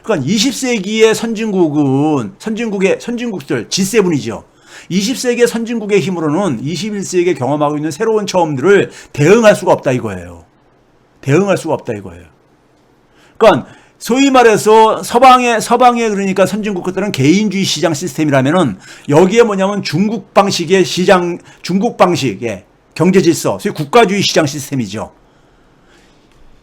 그러니까 20세기의 선진국들 G7이죠. 20세기의 선진국의 힘으로는 21세기에 경험하고 있는 새로운 처음들을 대응할 수가 없다 이거예요. 대응할 수가 없다 이거예요. 그러니까 소위 말해서 서방의 그러니까 선진국들은 개인주의 시장 시스템이라면은 여기에 뭐냐면 중국 방식의 경제 질서, 소위 국가주의 시장 시스템이죠.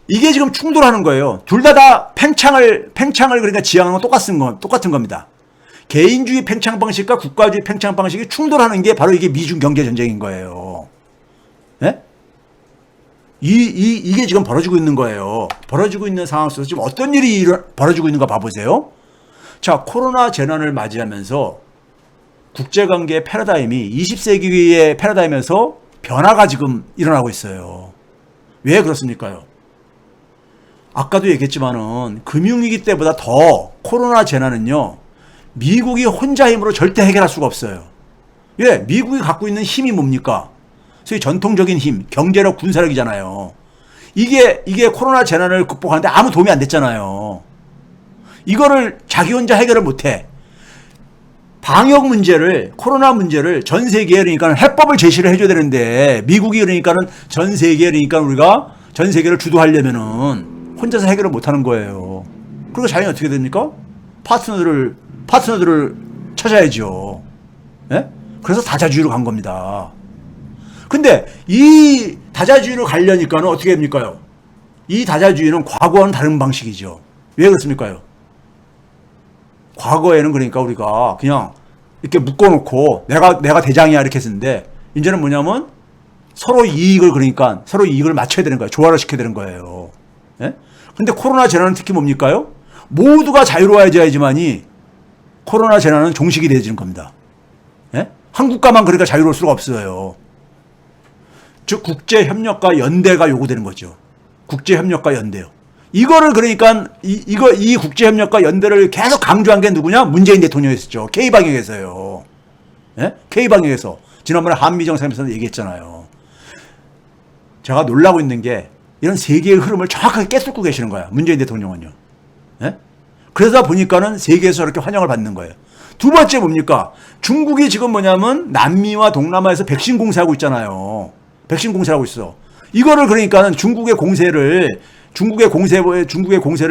이게 지금 충돌하는 거예요. 둘 다 팽창을 그러니까 지향하는 건 똑같은 겁니다. 개인주의 팽창 방식과 국가주의 팽창 방식이 충돌하는 게 바로 이게 미중 경제 전쟁인 거예요. 예? 이게 지금 벌어지고 있는 거예요. 벌어지고 있는 상황 속에서 지금 어떤 일이 벌어지고 있는가 봐보세요. 자, 코로나 재난을 맞이하면서 국제관계의 패러다임이 20세기의 패러다임에서 변화가 지금 일어나고 있어요. 왜 그렇습니까요? 아까도 얘기했지만은 금융위기 때보다 더 코로나 재난은요, 미국이 혼자 힘으로 절대 해결할 수가 없어요. 왜? 미국이 갖고 있는 힘이 뭡니까? 소위 전통적인 힘, 경제력, 군사력이잖아요. 이게 코로나 재난을 극복하는데 아무 도움이 안 됐잖아요. 이거를 자기 혼자 해결을 못해. 방역 문제를, 코로나 문제를 전 세계에 그러니까 해법을 제시를 해줘야 되는데, 미국이 그러니까는 전 세계에 그러니까 우리가 전 세계를 주도하려면은 혼자서 해결을 못 하는 거예요. 그리고 자기는 어떻게 됩니까? 파트너들을 찾아야죠. 예? 그래서 다자주의로 간 겁니다. 근데 이 다자주의로 가려니까는 어떻게 됩니까요? 이 다자주의는 과거와는 다른 방식이죠. 왜 그렇습니까요? 과거에는 그러니까 우리가 그냥 이렇게 묶어놓고 내가 대장이야 이렇게 했는데, 이제는 뭐냐면 서로 이익을 맞춰야 되는 거예요. 조화를 시켜야 되는 거예요. 예? 근데 코로나 재난은 특히 뭡니까요? 모두가 자유로워야지만이 코로나 재난은 종식이 되어지는 겁니다. 예? 한국가만 그러니까 자유로울 수가 없어요. 즉 국제협력과 연대가 요구되는 거죠. 국제협력과 연대요. 이거를 그러니까 이 국제협력과 연대를 계속 강조한 게 누구냐? 문재인 대통령이었죠. K방역에서요. 예? K방역에서 지난번에 한미정상에서 얘기했잖아요. 제가 놀라고 있는 게 이런 세계의 흐름을 정확하게 깨뚫고 계시는 거야. 문재인 대통령은요. 예? 그러다 보니까는 세계에서 이렇게 환영을 받는 거예요. 두 번째 뭡니까? 중국이 지금 뭐냐면 남미와 동남아에서 백신 공세하고 있잖아요. 백신 공세하고 있어. 이거를 그러니까는 중국의 공세를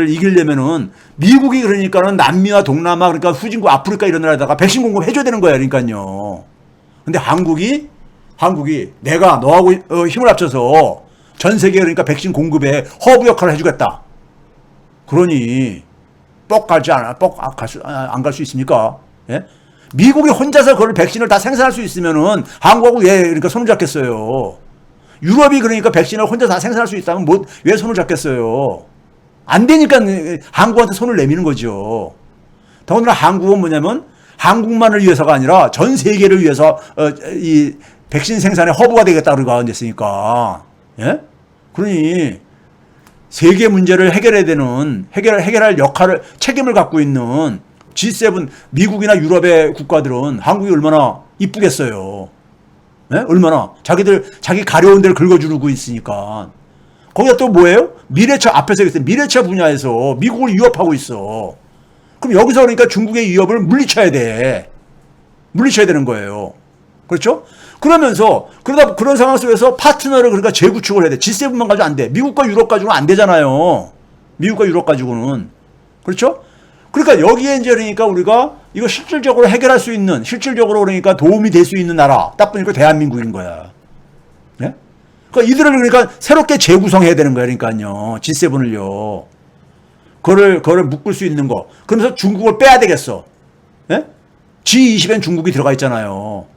이기려면은 미국이 그러니까는 남미와 동남아 그러니까 후진국 아프리카 이런 나라에다가 백신 공급해줘야 되는 거예요. 그러니까요. 근데 한국이 내가 너하고 힘을 합쳐서 전 세계 그러니까 백신 공급에 허브 역할을 해주겠다. 그러니 뻑 갈지 않아? 안 갈 수 있습니까? 예? 미국이 혼자서 그걸 백신을 다 생산할 수 있으면은 한국하고 왜 그러니까 손을 잡겠어요? 유럽이 그러니까 백신을 혼자 다 생산할 수 있다면 왜 손을 잡겠어요? 안 되니까 한국한테 손을 내미는 거죠. 더군다나 한국은 뭐냐면 한국만을 위해서가 아니라 전 세계를 위해서 이 백신 생산의 허브가 되겠다 우리가 됐으니까. 예? 그러니 세계 문제를 해결할 책임을 갖고 있는 G7 미국이나 유럽의 국가들은 한국이 얼마나 이쁘겠어요. 네? 얼마나 자기 가려운 데를 긁어주고 있으니까. 거기다 또 뭐예요? 미래차 앞에서 얘기했어요. 미래차 분야에서 미국을 위협하고 있어. 그럼 여기서 그러니까 중국의 위협을 물리쳐야 되는 거예요. 그렇죠? 그런 상황 속에서 파트너를 그러니까 재구축을 해야 돼. G7만 가지고 안 돼. 미국과 유럽 가지고는 안 되잖아요. 미국과 유럽 가지고는. 그렇죠? 그러니까 여기에 이제 그러니까 우리가 이거 실질적으로 해결할 수 있는, 실질적으로 그러니까 도움이 될 수 있는 나라. 딱 보니까 대한민국인 거야. 네? 그러니까 이들을 그러니까 새롭게 재구성해야 되는 거야. 그러니까요. G7을요. 그거를 묶을 수 있는 거. 그러면서 중국을 빼야 되겠어. 네? G20엔 중국이 들어가 있잖아요.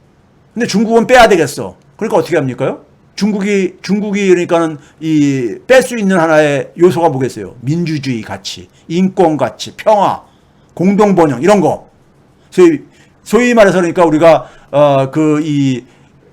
근데 중국은 빼야 되겠어. 그러니까 어떻게 합니까요? 중국이 그러니까는 뺄 수 있는 하나의 요소가 뭐겠어요? 민주주의 가치, 인권 가치, 평화, 공동 번영 이런 거. 소위 말해서 그러니까 우리가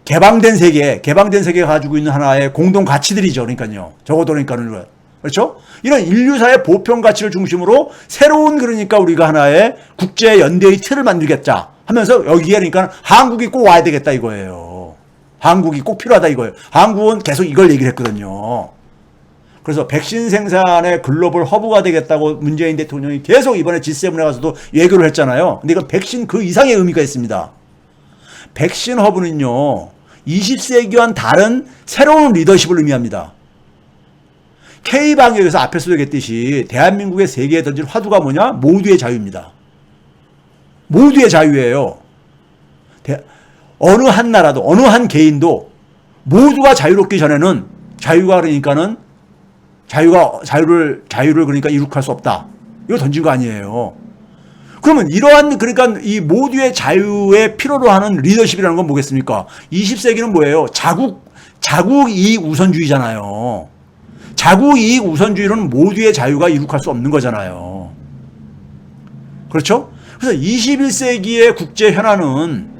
개방된 세계가 가지고 있는 하나의 공동 가치들이죠. 그러니까요. 적어도 그러니까는 그렇죠? 이런 인류사의 보편 가치를 중심으로 새로운 그러니까 우리가 하나의 국제 연대의 틀을 만들겠다 하면서 여기에 그러니까 한국이 꼭 와야 되겠다 이거예요. 한국이 꼭 필요하다 이거예요. 한국은 계속 이걸 얘기를 했거든요. 그래서 백신 생산의 글로벌 허브가 되겠다고 문재인 대통령이 계속 이번에 G7에 가서도 예고를 했잖아요. 근데 이건 백신 그 이상의 의미가 있습니다. 백신 허브는요, 20세기와는 다른 새로운 리더십을 의미합니다. K방역에서 앞에서 얘기했듯이 대한민국의 세계에 던질 화두가 뭐냐? 모두의 자유입니다. 모두의 자유예요. 어느 한 나라도, 어느 한 개인도 모두가 자유롭기 전에는 자유가 그러니까는 자유를 그러니까 이룩할 수 없다. 이거 던진 거 아니에요. 그러면 이러한 그러니까 이 모두의 자유에 필요로 하는 리더십이라는 건 뭐겠습니까? 20세기는 뭐예요? 자국 이익 우선주의잖아요. 자국 이익 우선주의로는 모두의 자유가 이룩할 수 없는 거잖아요. 그렇죠? 그래서 21세기의 국제 현안은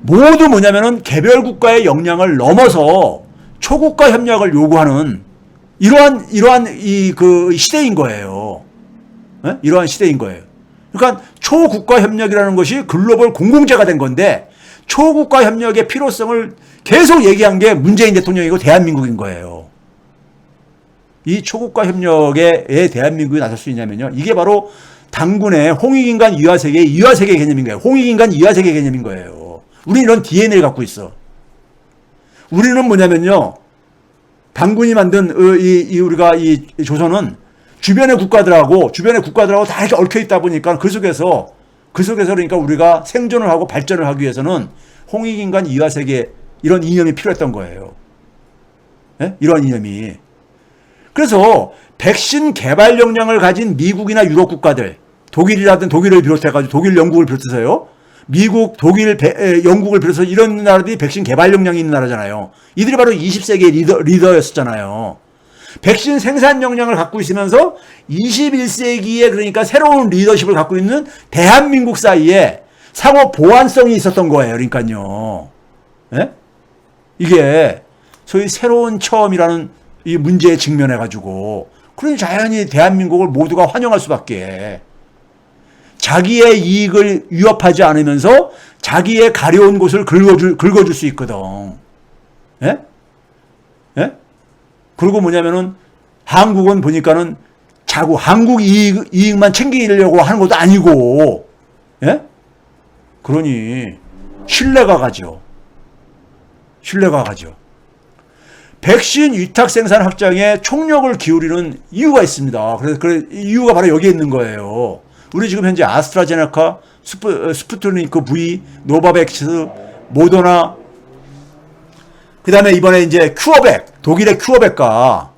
모두 뭐냐면은 개별 국가의 역량을 넘어서 초국가 협력을 요구하는 이러한 그 시대인 거예요. 네? 이러한 시대인 거예요. 그러니까 초국가 협력이라는 것이 글로벌 공공재가 된 건데 초국가 협력의 필요성을 계속 얘기한 게 문재인 대통령이고 대한민국인 거예요. 이 초국가 협력에 대한민국이 나설 수 있냐면요. 이게 바로 당군의 홍익인간 이화세계의 이화세계 개념인 거예요. 홍익인간 이화세계 개념인 거예요. 우리는 이런 DNA를 갖고 있어. 우리는 뭐냐면요. 당군이 만든 우리가 이 조선은 주변의 국가들하고 다 이렇게 얽혀 있다 보니까 그 속에서 그러니까 우리가 생존을 하고 발전을 하기 위해서는 홍익인간 이화세계 이런 이념이 필요했던 거예요. 네? 이런 이념이. 그래서 백신 개발 역량을 가진 미국이나 유럽 국가들, 독일을 비롯해가지고 독일, 영국을 비롯해서요. 미국, 독일, 영국을 비롯해서 이런 나라들이 백신 개발 역량이 있는 나라잖아요. 이들이 바로 20세기의 리더였었잖아요. 백신 생산 역량을 갖고 있으면서 21세기에 그러니까 새로운 리더십을 갖고 있는 대한민국 사이에 상호 보완성이 있었던 거예요. 그러니까요. 네? 이게 소위 새로운 처음이라는 이 문제에 직면해가지고 그러니 자연히 대한민국을 모두가 환영할 수밖에. 자기의 이익을 위협하지 않으면서 자기의 가려운 곳을 긁어줄 수 있거든. 예? 예? 그리고 뭐냐면은 한국은 보니까는 한국 이익만 챙기려고 하는 것도 아니고, 예? 그러니 신뢰가 가죠. 백신 위탁 생산 확장에 총력을 기울이는 이유가 있습니다. 그래서 이유가 바로 여기에 있는 거예요. 우리 지금 현재 아스트라제네카, 스푸트니크 V, 노바백스, 모더나, 그 다음에 이번에 이제 큐어백, 독일의 큐어백과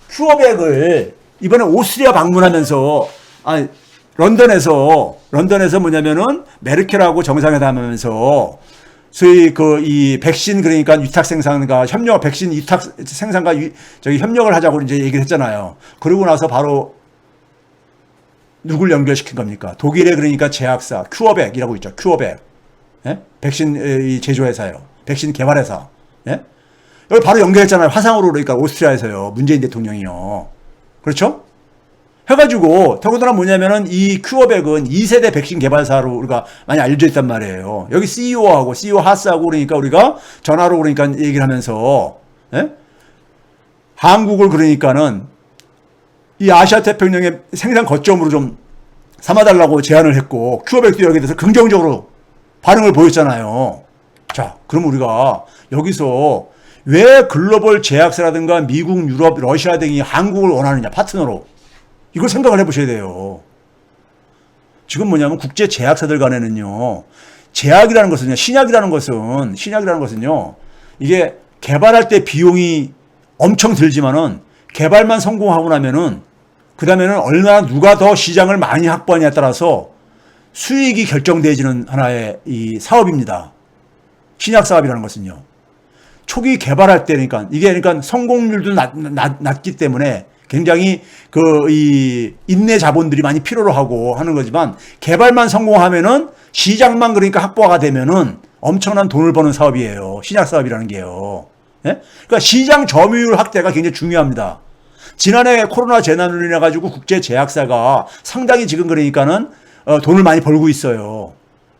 큐어백을 이번에 오스트리아 방문하면서, 런던에서 뭐냐면은 메르켈하고 정상회담하면서 소위 이 백신 그러니까 위탁 생산과 백신 위탁 생산과 협력을 하자고 이제 얘기를 했잖아요. 그러고 나서 바로 누굴 연결시킨 겁니까? 독일의 그러니까 제약사 큐어백이라고 있죠. 큐어백. 예? 백신 제조회사요. 백신 개발회사. 예? 여기 바로 연결했잖아요. 화상으로 그러니까 오스트리아에서요. 문재인 대통령이요. 그렇죠? 해가지고 더군다나 뭐냐면은 이 큐어백은 2세대 백신 개발사로 우리가 많이 알려져 있단 말이에요. 여기 CEO 하스하고 그러니까 우리가 전화로 그러니까 얘기를 하면서 예? 한국을 그러니까는 이 아시아 태평양의 생산 거점으로 좀 삼아달라고 제안을 했고 큐어백도 여기에 대해서 긍정적으로 반응을 보였잖아요. 자, 그럼 우리가 여기서 왜 글로벌 제약사라든가 미국, 유럽, 러시아 등이 한국을 원하느냐 파트너로 이걸 생각을 해보셔야 돼요. 지금 뭐냐면 국제 제약사들 간에는요, 제약이라는 것은요, 신약이라는 것은요, 이게 개발할 때 비용이 엄청 들지만은 개발만 성공하고 나면은 그 다음에는 얼마나 누가 더 시장을 많이 확보하냐에 따라서 수익이 결정되어지는 하나의 이 사업입니다. 신약 사업이라는 것은요. 초기 개발할 때 그러니까 성공률도 낮기 때문에 굉장히 이 인내 자본들이 많이 필요로 하고 하는 거지만 개발만 성공하면은 시장만 그러니까 확보가 되면은 엄청난 돈을 버는 사업이에요. 신약 사업이라는 게요. 예? 그러니까 시장 점유율 확대가 굉장히 중요합니다. 지난해 코로나 재난으로 인해 가지고 국제 제약사가 상당히 지금 그러니까는 돈을 많이 벌고 있어요.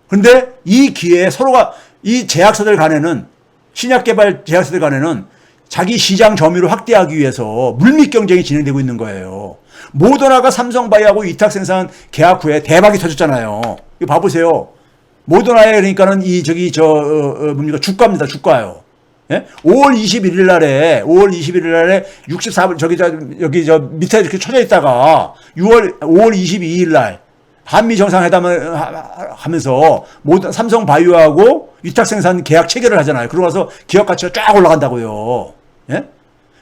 근데 이 기회에 서로가 이 제약사들 간에는 신약 개발 제약사들 간에는 자기 시장 점유율을 확대하기 위해서 물밑 경쟁이 진행되고 있는 거예요. 모더나가 삼성바이오하고 위탁 생산 계약 후에 대박이 터졌잖아요. 이거 봐보세요. 모더나에 그러니까는 뭡니까 주가입니다. 주가요. 예? 5월 21일 날에 64불 여기 밑에 이렇게 쳐져 있다가 5월 22일 날 한미 정상회담을 하면서 삼성바이오하고 위탁 생산 계약 체결을 하잖아요. 그러고 나서 기업 가치가 쫙 올라간다고요. 예?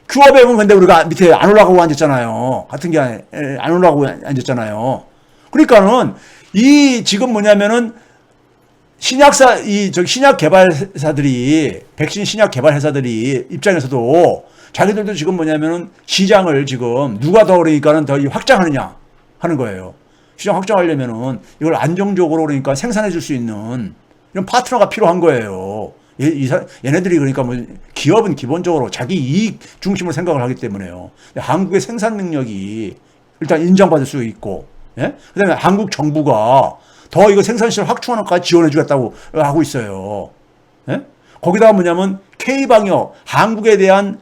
큐어백은 근데 우리가 밑에 안 올라가고 앉았잖아요. 같은 게 안 올라가고 앉았잖아요. 그러니까는 지금 뭐냐면은 신약 개발사들이, 백신 신약 개발 회사들이 입장에서도 자기들도 지금 뭐냐면은 시장을 지금 누가 더 그러니까는 더 확장하느냐 하는 거예요. 시장 확장하려면은 이걸 안정적으로 그러니까 생산해 줄 수 있는 이런 파트너가 필요한 거예요. 얘네들이 그러니까 뭐 기업은 기본적으로 자기 이익 중심으로 생각을 하기 때문에요. 한국의 생산 능력이 일단 인정받을 수 있고, 예? 그다음에 한국 정부가 더 이거 생산시설 확충하는 것까지 지원해 주겠다고 하고 있어요. 예? 거기다가 뭐냐면 K방역, 한국에 대한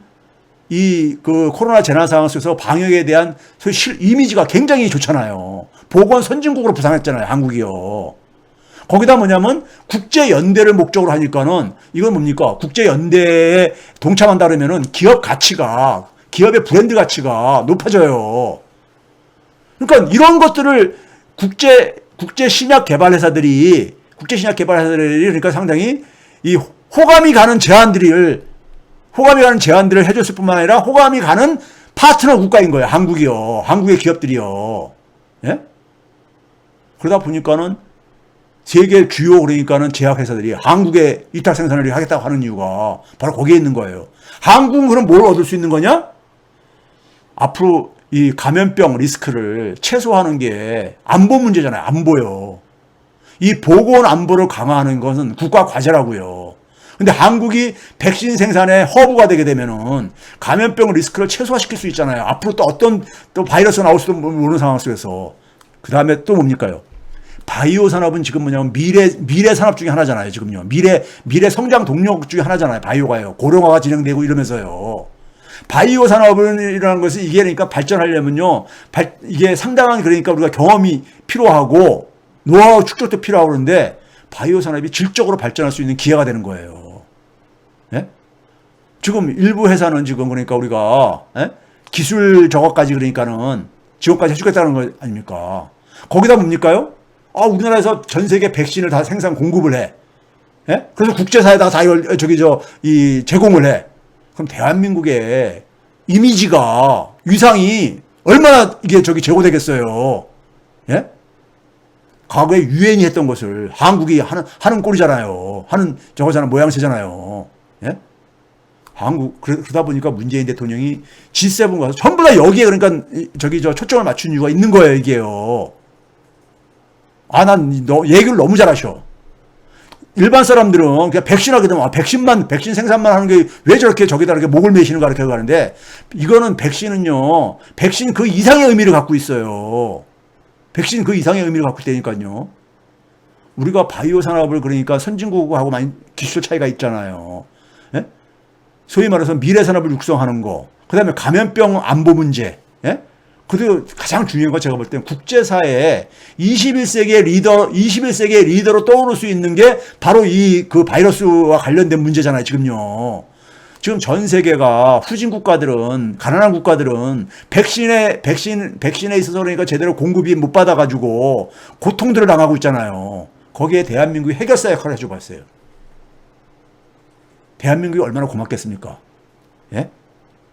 그 코로나 재난 상황 속에서 방역에 대한 이미지가 굉장히 좋잖아요. 보건 선진국으로 부상했잖아요, 한국이요. 거기다 뭐냐면 국제연대를 목적으로 하니까는 이건 뭡니까? 국제연대에 동참한다 그러면은 기업의 브랜드 가치가 높아져요. 그러니까 이런 것들을 국제 신약 개발 회사들이 그러니까 상당히 이 호감이 가는 제안들을 해줬을 뿐만 아니라 호감이 가는 파트너 국가인 거예요. 한국이요. 한국의 기업들이요. 예? 그러다 보니까는 세계 주요 그러니까는 제약회사들이 한국에 위탁 생산을 하겠다고 하는 이유가 바로 거기에 있는 거예요. 한국은 그럼 뭘 얻을 수 있는 거냐? 앞으로 이 감염병 리스크를 최소화하는 게 안보 문제잖아요. 안보요. 이 보건 안보를 강화하는 것은 국가 과제라고요. 근데 한국이 백신 생산의 허브가 되게 되면은 감염병 리스크를 최소화시킬 수 있잖아요. 앞으로 또 어떤 바이러스가 나올 수도 모르는 상황 속에서. 그 다음에 또 뭡니까요? 바이오 산업은 지금 뭐냐면 미래 산업 중에 하나잖아요. 지금요. 미래 성장 동력 중에 하나잖아요. 바이오가요. 고령화가 진행되고 이러면서요. 바이오 산업이라는 것은 이게 그러니까 발전하려면요. 이게 상당한 그러니까 우리가 경험이 필요하고 노하우 축적도 필요하고 그런데 바이오 산업이 질적으로 발전할 수 있는 기회가 되는 거예요. 예? 지금 일부 회사는 지금 그러니까 우리가 기술 저거까지 그러니까는 지원까지 해주겠다는 거 아닙니까? 거기다 뭡니까요? 우리나라에서 전 세계 백신을 다 생산 공급을 해. 예? 그래서 국제사회다가 다 이걸 제공을 해. 그럼 대한민국의 이미지가 위상이 얼마나 이게 제고되겠어요. 예? 과거에 유엔이 했던 것을 한국이 하는 꼴이잖아요. 하는 저거잖아요. 모양새잖아요. 예? 그러다 보니까 문재인 대통령이 G7 가서 전부 다 여기에 그러니까 초점을 맞춘 이유가 있는 거예요, 이게요. 너 얘기를 너무 잘하셔. 일반 사람들은 그냥 백신하게 되면 백신 생산만 하는 게 왜 저렇게 저기다 이렇게 목을 매시는가 이렇게 하는데 이거는 백신은요. 백신 그 이상의 의미를 갖고 있어요. 백신 그 이상의 의미를 갖고 있다니까요. 우리가 바이오 산업을 그러니까 선진국하고 많이 기술 차이가 있잖아요. 예? 소위 말해서 미래 산업을 육성하는 거. 그다음에 감염병 안보 문제. 예? 그리고 가장 중요한 건 제가 볼 때는 국제사회에 21세기의 리더로 떠오를 수 있는 게 바로 그 바이러스와 관련된 문제잖아요, 지금요. 지금 전 세계가 후진 국가들은, 가난한 국가들은 백신에 있어서 그러니까 제대로 공급이 못 받아가지고 고통들을 당하고 있잖아요. 거기에 대한민국이 해결사 역할을 해주고 있어요. 대한민국이 얼마나 고맙겠습니까? 예?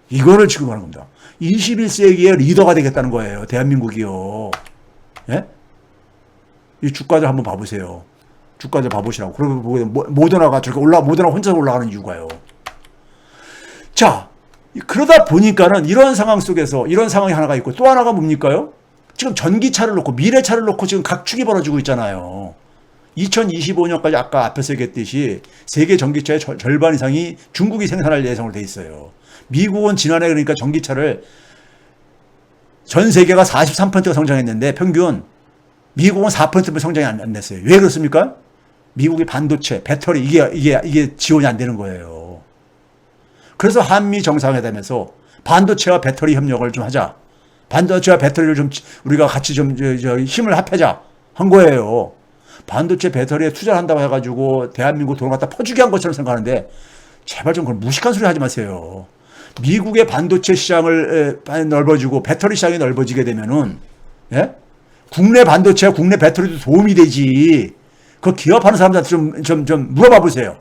이거를 지금 하는 겁니다. 21세기의 리더가 되겠다는 거예요. 대한민국이요. 예? 이 주가들 한번 봐보세요. 주가들 봐보시라고. 그러고 모더나가 모더나 혼자 올라가는 이유가요. 자, 그러다 보니까는 이런 상황 속에서 이런 상황이 하나가 있고 또 하나가 뭡니까요? 지금 전기차를 놓고 미래차를 놓고 지금 각축이 벌어지고 있잖아요. 2025년까지 아까 앞에서 얘기했듯이 세계 전기차의 절반 이상이 중국이 생산할 예정으로 돼 있어요. 미국은 지난해 그러니까 전기차를 전 세계가 43%가 성장했는데 평균 미국은 4%만 성장이 안 됐어요. 왜 그렇습니까? 미국의 반도체, 배터리 이게 지원이 안 되는 거예요. 그래서 한미 정상회담에서 반도체와 배터리 협력을 좀 하자. 반도체와 배터리를 좀 우리가 같이 좀 힘을 합하자 한 거예요. 반도체 배터리에 투자를 한다고 해가지고 대한민국 돈을 갖다 퍼주게 한 것처럼 생각하는데 제발 좀 그런 무식한 소리 하지 마세요. 미국의 반도체 시장을 넓어지고 배터리 시장이 넓어지게 되면은 예? 국내 반도체와 국내 배터리도 도움이 되지. 그 기업하는 사람들한테 좀 물어봐 보세요.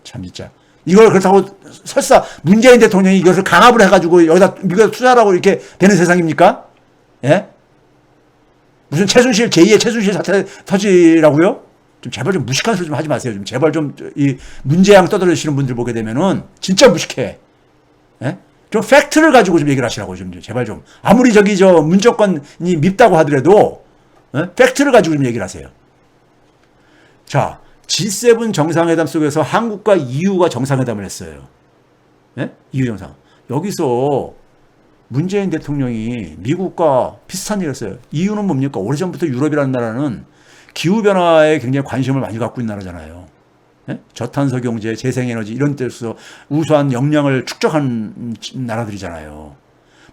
참 진짜. 이걸 그렇다고 설사 문재인 대통령이 이것을 강압을 해가지고 여기다 미국에 투자하라고 이렇게 되는 세상입니까? 예? 무슨 최순실 제2의 최순실 사태 터지라고요? 좀 제발 좀 무식한 소리 좀 하지 마세요. 좀 제발 좀 이 문제양 떠들으시는 분들 보게 되면은 진짜 무식해. 예? 좀 팩트를 가지고 좀 얘기를 하시라고 좀 제발 좀 아무리 문정권이 밉다고 하더라도 예? 팩트를 가지고 좀 얘기를 하세요. 자, G7 정상회담 속에서 한국과 EU가 정상회담을 했어요. 예? EU 정상. 여기서 문재인 대통령이 미국과 비슷한 일을 했어요. EU는 뭡니까? 오래전부터 유럽이라는 나라는 기후변화에 굉장히 관심을 많이 갖고 있는 나라잖아요. 예? 저탄소 경제, 재생에너지 이런 데서 우수한 역량을 축적한 나라들이잖아요.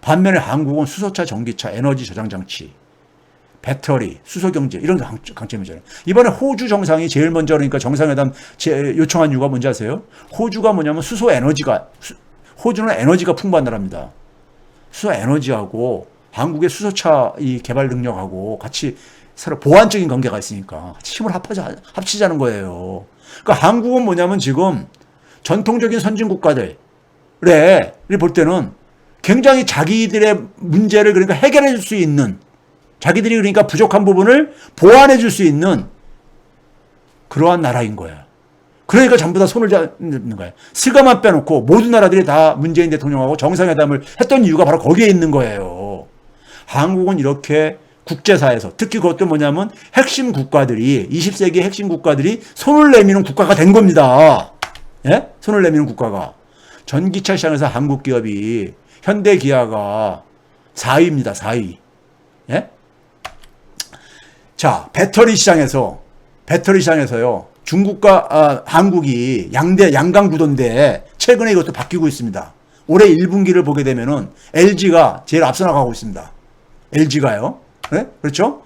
반면에 한국은 수소차, 전기차, 에너지 저장 장치, 배터리, 수소경제 이런 게 강점이잖아요. 이번에 호주 정상이 제일 먼저 그러니까 정상회담 요청한 이유가 뭔지 아세요? 호주가 뭐냐면 호주는 에너지가 풍부한 나라입니다. 수소 에너지하고 한국의 수소차 이 개발 능력하고 같이 서로 보완적인 관계가 있으니까 힘을 합치자는 거예요. 그러니까 한국은 뭐냐면 지금 전통적인 선진 국가들을 볼 때는 굉장히 자기들의 문제를 그러니까 해결해 줄 수 있는 자기들이 그러니까 부족한 부분을 보완해 줄 수 있는 그러한 나라인 거야. 그러니까 전부 다 손을 잡는 거야. 스가만 빼놓고 모든 나라들이 다 문재인 대통령하고 정상회담을 했던 이유가 바로 거기에 있는 거예요. 한국은 이렇게 국제사에서 특히 그것도 뭐냐면 핵심 국가들이 20세기 핵심 국가들이 손을 내미는 국가가 된 겁니다. 예? 손을 내미는 국가가. 전기차 시장에서 한국 기업이 현대기아가 4위입니다. 4위. 예? 자, 배터리 시장에서요. 중국과 한국이 양강 구도인데 최근에 이것도 바뀌고 있습니다. 올해 1분기를 보게 되면은 LG가 제일 앞서 나가고 있습니다. LG가요. 네? 그렇죠?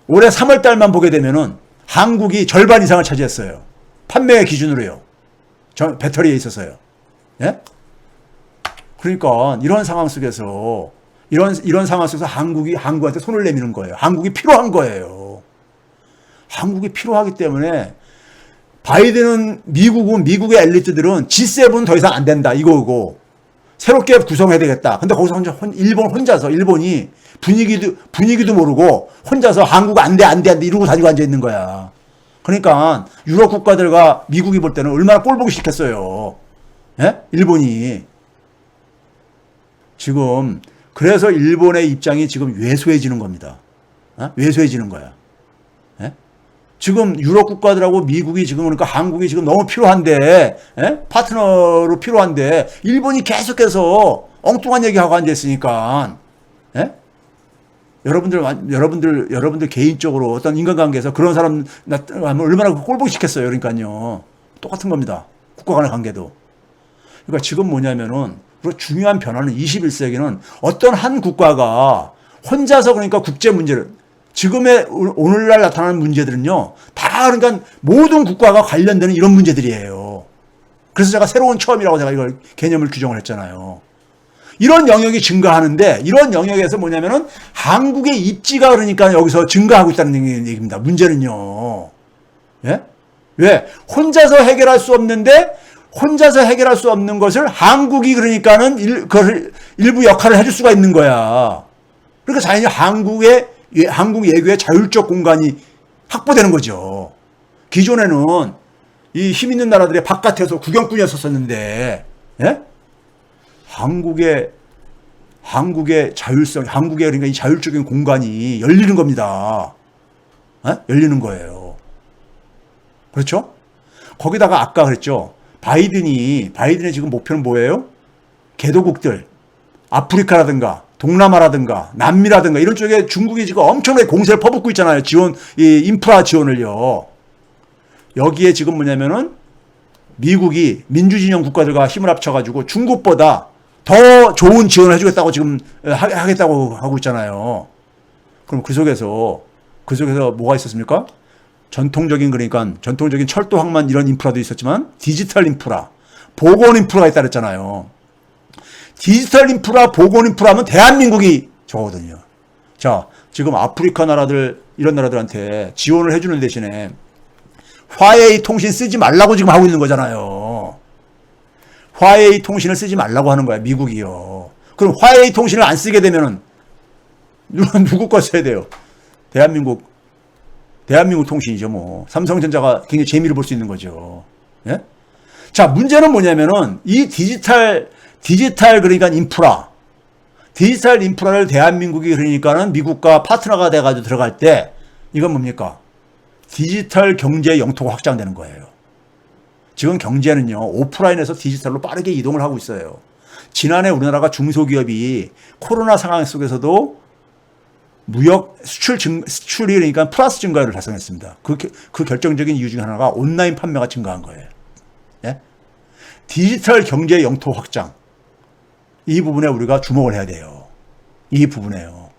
올해 3월 달만 보게 되면은 한국이 절반 이상을 차지했어요. 판매 기준으로요. 배터리에 있어서요. 예? 그러니까 이런 상황 속에서 한국한테 손을 내미는 거예요. 한국이 필요한 거예요. 한국이 필요하기 때문에 바이든은 미국의 엘리트들은 G7 더 이상 안 된다 이거고 새롭게 구성해야 되겠다. 근데 거기서 일본이 분위기도 모르고 혼자서 한국 안 돼 이러고 다니고 앉아 있는 거야. 그러니까 유럽 국가들과 미국이 볼 때는 얼마나 꼴보기 싫겠어요. 예? 일본이 지금 그래서 일본의 입장이 지금 왜소해지는 겁니다. 왜소해지는 거야. 예? 지금 유럽 국가들하고 미국이 지금 그러니까 한국이 지금 너무 필요한데 파트너로 필요한데 일본이 계속해서 엉뚱한 얘기하고 앉아있으니까 여러분들 개인적으로 어떤 인간관계에서 그런 사람 나타나면 얼마나 꼴보기 싫겠어요. 그러니까요. 똑같은 겁니다. 국가 간의 관계도. 그러니까 지금 뭐냐면은 중요한 변화는 21세기는 어떤 한 국가가 혼자서 그러니까 국제 문제를 지금의 오늘날 나타나는 문제들은요. 다 그러니까 모든 국가가 관련되는 이런 문제들이에요. 그래서 제가 새로운 처음이라고 제가 이걸 개념을 규정을 했잖아요. 이런 영역이 증가하는데 이런 영역에서 뭐냐면은 한국의 입지가 그러니까 여기서 증가하고 있다는 얘기입니다. 문제는요. 예? 왜? 혼자서 해결할 수 없는 것을 한국이 그러니까는 일부 역할을 해줄 수가 있는 거야. 그러니까 자연히 한국 예교의 자율적 공간이 확보되는 거죠. 기존에는 이 힘 있는 나라들의 바깥에서 구경꾼이었었는데, 예? 한국의 자율성, 그러니까 이 자율적인 공간이 열리는 겁니다. 예? 열리는 거예요. 그렇죠? 거기다가 아까 그랬죠. 바이든의 지금 목표는 뭐예요? 개도국들, 아프리카라든가, 동남아라든가, 남미라든가, 이런 쪽에 중국이 지금 엄청나게 공세를 퍼붓고 있잖아요. 이 인프라 지원을요. 여기에 지금 뭐냐면은 미국이 민주진영 국가들과 힘을 합쳐가지고 중국보다 더 좋은 지원을 해주겠다고 지금 하겠다고 하고 있잖아요. 그럼 그 속에서 뭐가 있었습니까? 전통적인 철도 항만 이런 인프라도 있었지만 디지털 인프라, 보건 인프라가 있다 그랬잖아요. 디지털 인프라, 보건 인프라 하면 대한민국이 저거거든요. 자, 지금 아프리카 나라들, 이런 나라들한테 지원을 해주는 대신에 화웨이 통신 쓰지 말라고 지금 하고 있는 거잖아요. 화웨이 통신을 쓰지 말라고 하는 거야, 미국이요. 그럼 화웨이 통신을 안 쓰게 되면은 누구 거 써야 돼요? 대한민국 통신이죠, 뭐. 삼성전자가 굉장히 재미를 볼 수 있는 거죠. 예? 자, 문제는 뭐냐면은 이 디지털 그러니까 디지털 인프라를 대한민국이 그러니까는 미국과 파트너가 돼가지고 들어갈 때 이건 뭡니까? 디지털 경제 영토가 확장되는 거예요. 지금 경제는요, 오프라인에서 디지털로 빠르게 이동을 하고 있어요. 지난해 우리나라가 중소기업이 코로나 상황 속에서도 무역 수출이 그러니까 플러스 증가를 달성했습니다. 그 결정적인 이유 중에 하나가 온라인 판매가 증가한 거예요. 예? 디지털 경제 영토 확장. 이 부분에 우리가 주목을 해야 돼요. 이 부분에요.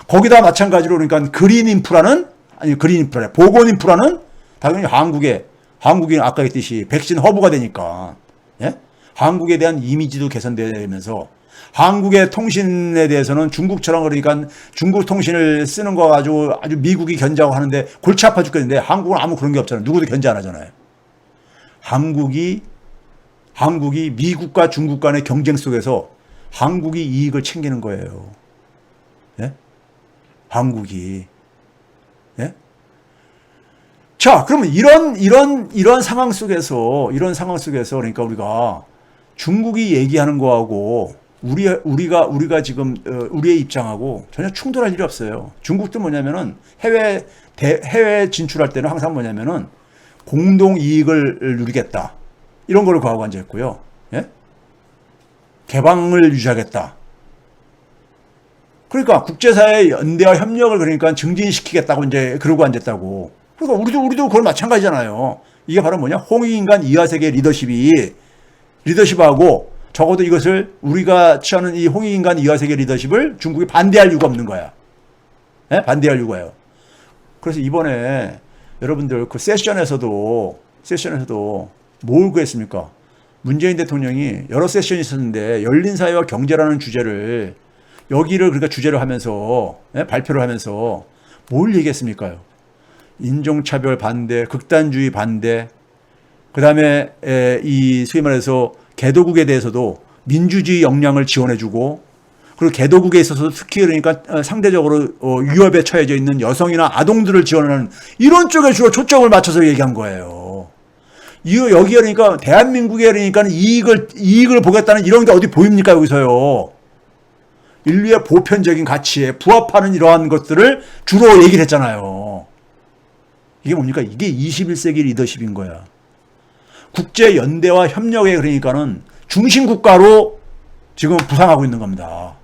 거기다 마찬가지로 그러니까 보건 인프라는 당연히 한국이 아까 했듯이 백신 허브가 되니까, 예? 한국에 대한 이미지도 개선되면서 한국의 통신에 대해서는 중국처럼 그러니까 중국 통신을 쓰는 거 가지고 아주 미국이 견제하고 하는데 골치 아파 죽겠는데 한국은 아무 그런 게 없잖아요. 누구도 견제 안 하잖아요. 한국이 미국과 중국 간의 경쟁 속에서 한국이 이익을 챙기는 거예요. 예? 한국이. 예? 자, 그러면 이런 상황 속에서 그러니까 우리가 중국이 얘기하는 거하고 우리가 지금 우리의 입장하고 전혀 충돌할 일이 없어요. 중국도 뭐냐면은 해외 진출할 때는 항상 뭐냐면은 공동 이익을 누리겠다. 이런 거를 구하고 앉아 있고요. 예? 개방을 유지하겠다. 그러니까 국제사회의 연대와 협력을 그러니까 증진시키겠다고 이제 그러고 앉았다고. 그러니까 우리도 그걸 마찬가지잖아요. 이게 바로 뭐냐? 홍익인간 이하세계 리더십하고 적어도 이것을 우리가 취하는 이 홍익인간 이하세계 리더십을 중국이 반대할 이유가 없는 거야. 예? 반대할 이유가요. 그래서 이번에 여러분들 그 세션에서도 뭘 구했습니까? 문재인 대통령이 여러 세션이 있었는데 열린 사회와 경제라는 주제를 여기를 그러니까 주제로 하면서 발표를 하면서 뭘 얘기했습니까요? 인종차별 반대, 극단주의 반대, 그 다음에 이 소위 말해서 개도국에 대해서도 민주주의 역량을 지원해주고 그리고 개도국에 있어서 특히 그러니까 상대적으로 위협에 처해져 있는 여성이나 아동들을 지원하는 이런 쪽에 주로 초점을 맞춰서 얘기한 거예요. 여기에 그러니까 대한민국에 그러니까 이익을 보겠다는 이런 게 어디 보입니까 여기서요. 인류의 보편적인 가치에 부합하는 이러한 것들을 주로 얘기를 했잖아요. 이게 뭡니까? 이게 21세기 리더십인 거야. 국제 연대와 협력에 그러니까는 중심 국가로 지금 부상하고 있는 겁니다.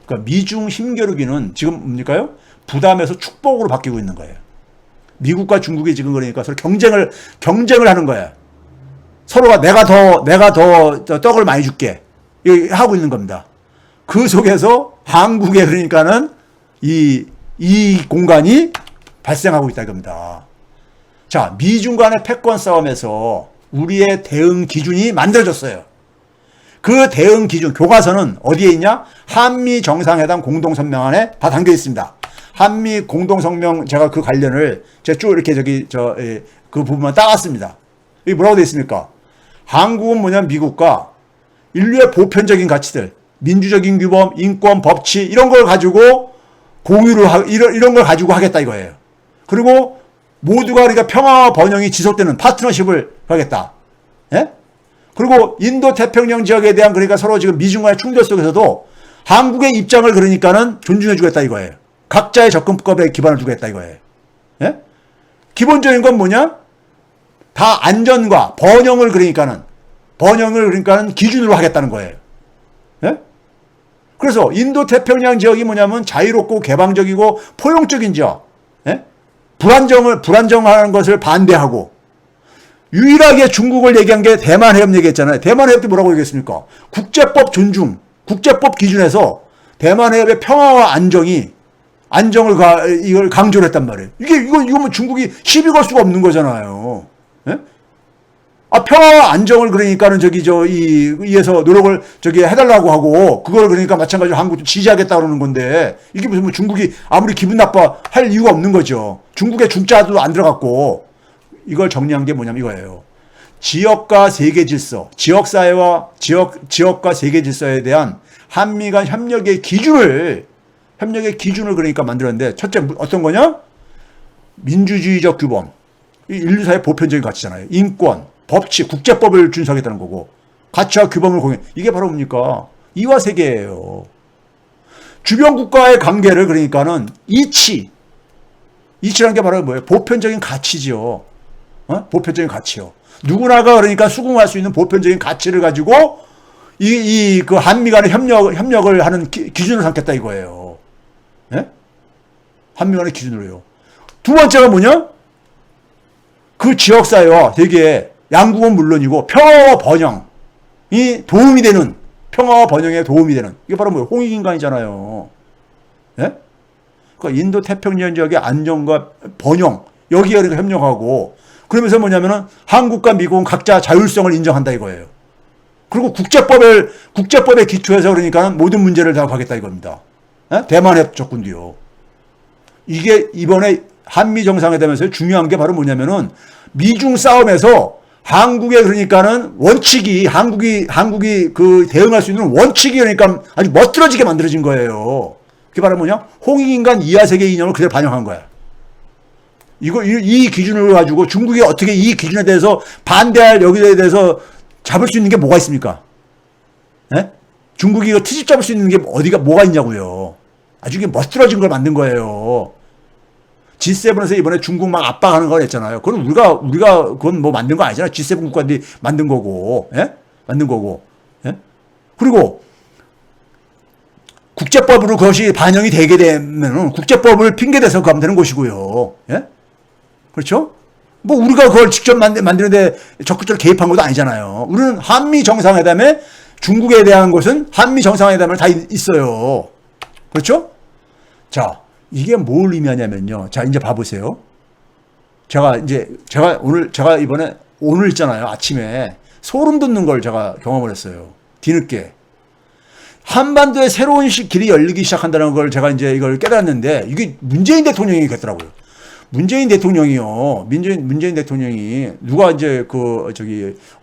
그러니까 미중 힘겨루기는 지금 뭡니까요? 부담에서 축복으로 바뀌고 있는 거예요. 미국과 중국이 지금 그러니까 서로 경쟁을 하는 거야. 서로가 내가 더 떡을 많이 줄게. 하고 있는 겁니다. 그 속에서 한국에 그러니까는 이 공간이 발생하고 있다 이겁니다. 자, 미중 간의 패권 싸움에서 우리의 대응 기준이 만들어졌어요. 그 대응 기준, 교과서는 어디에 있냐? 한미 정상회담 공동성명안에 다 담겨 있습니다. 한미 공동성명, 제가 그 관련을 제가 쭉 이렇게 그 부분만 따갔습니다. 이게 뭐라고 되어 있습니까? 한국은 뭐냐면 미국과 인류의 보편적인 가치들, 민주적인 규범, 인권, 법치, 이런 걸 가지고 이런 걸 가지고 하겠다 이거예요. 그리고 모두가 그러니까 평화와 번영이 지속되는 파트너십을 하겠다. 예? 그리고 인도 태평양 지역에 대한 그러니까 서로 지금 미중 간의 충돌 속에서도 한국의 입장을 그러니까는 존중해 주겠다 이거예요. 각자의 접근법에 기반을 두겠다 이거예요. 예? 기본적인 건 뭐냐? 다 안전과 번영을 그러니까는 기준으로 하겠다는 거예요. 예? 그래서 인도 태평양 지역이 뭐냐면 자유롭고 개방적이고 포용적인 지역. 예? 불안정하는 것을 반대하고 유일하게 중국을 얘기한 게 대만 해협 얘기했잖아요. 대만 해협 때 뭐라고 얘기했습니까? 국제법 존중, 국제법 기준에서 대만 해협의 평화와 안정을 이걸 강조를 했단 말이에요. 이거 뭐 중국이 시비 걸 수가 없는 거잖아요. 예? 평화와 안정을 그러니까는 이에서 노력을 해달라고 하고, 그걸 그러니까 마찬가지로 한국도 지지하겠다 그러는 건데, 이게 무슨 뭐 중국이 아무리 기분 나빠 할 이유가 없는 거죠. 중국의 중자도 안 들어갔고, 이걸 정리한 게 뭐냐면 이거예요. 지역과 세계 질서, 지역과 세계 질서에 대한 한미 간 협력의 기준을 그러니까 만들었는데, 첫째 어떤 거냐? 민주주의적 규범, 인류사의 보편적인 가치잖아요. 인권, 법치, 국제법을 준수하겠다는 거고, 가치와 규범을 공유. 이게 바로 뭡니까? 이와 세계예요. 주변 국가의 관계를 그러니까는 이치라는 게 바로 뭐예요? 보편적인 가치지요. 보편적인 가치요. 누구나가 그러니까 수긍할 수 있는 보편적인 가치를 가지고 그 한미 간의 협력을 하는 기준을 삼겠다 이거예요. 예? 한미 간의 기준으로요. 두 번째가 뭐냐? 그 지역사회와 세계에 양국은 물론이고 평화와 번영에 도움이 되는, 이게 바로 뭐예요? 홍익인간이잖아요. 예? 그러니까 인도 태평양 지역의 안정과 번영, 여기에 그러니까 협력하고, 그러면서 뭐냐면은 한국과 미국은 각자 자율성을 인정한다 이거예요. 그리고 국제법에 기초해서 그러니까 모든 문제를 다 가겠다 이겁니다. 예? 대만 해협 조건도요. 이게 이번에 한미 정상회담에서 중요한 게 바로 뭐냐면은 미중 싸움에서 한국의 그러니까는 원칙이, 한국이 그 대응할 수 있는 원칙이 그러니까 아주 멋들어지게 만들어진 거예요. 그게 바로 뭐냐? 홍익인간 이하세계 이념을 그대로 반영한 거야. 이 기준을 가지고 중국이 어떻게 이 기준에 대해서 반대할, 여기에 대해서 잡을 수 있는 게 뭐가 있습니까? 예? 중국이 이거 트집 잡을 수 있는 게 뭐가 있냐고요. 아주 이게 멋들어진 걸 만든 거예요. G7에서 이번에 중국 막 압박하는 걸 했잖아요. 그건 그건 뭐 만든 거 아니잖아요. G7 국가들이 만든 거고, 예? 예? 그리고 국제법으로 그것이 반영이 되게 되면 국제법을 핑계대서 가면 되는 것이고요. 예? 그렇죠? 뭐 우리가 그걸 직접 만드는데 적극적으로 개입한 것도 아니잖아요. 우리는 한미 정상회담에 중국에 대한 것은 한미 정상회담을 다 있어요. 그렇죠? 자, 이게 뭘 의미하냐면요. 자, 이제 봐보세요. 제가 이번에 오늘 있잖아요. 아침에 소름 돋는 걸 제가 경험을 했어요. 뒤늦게. 한반도에 새로운 길이 열리기 시작한다는 걸 제가 이제 이걸 깨달았는데, 이게 문재인 대통령이 얘기했더라고요. 문재인 대통령이 누가 이제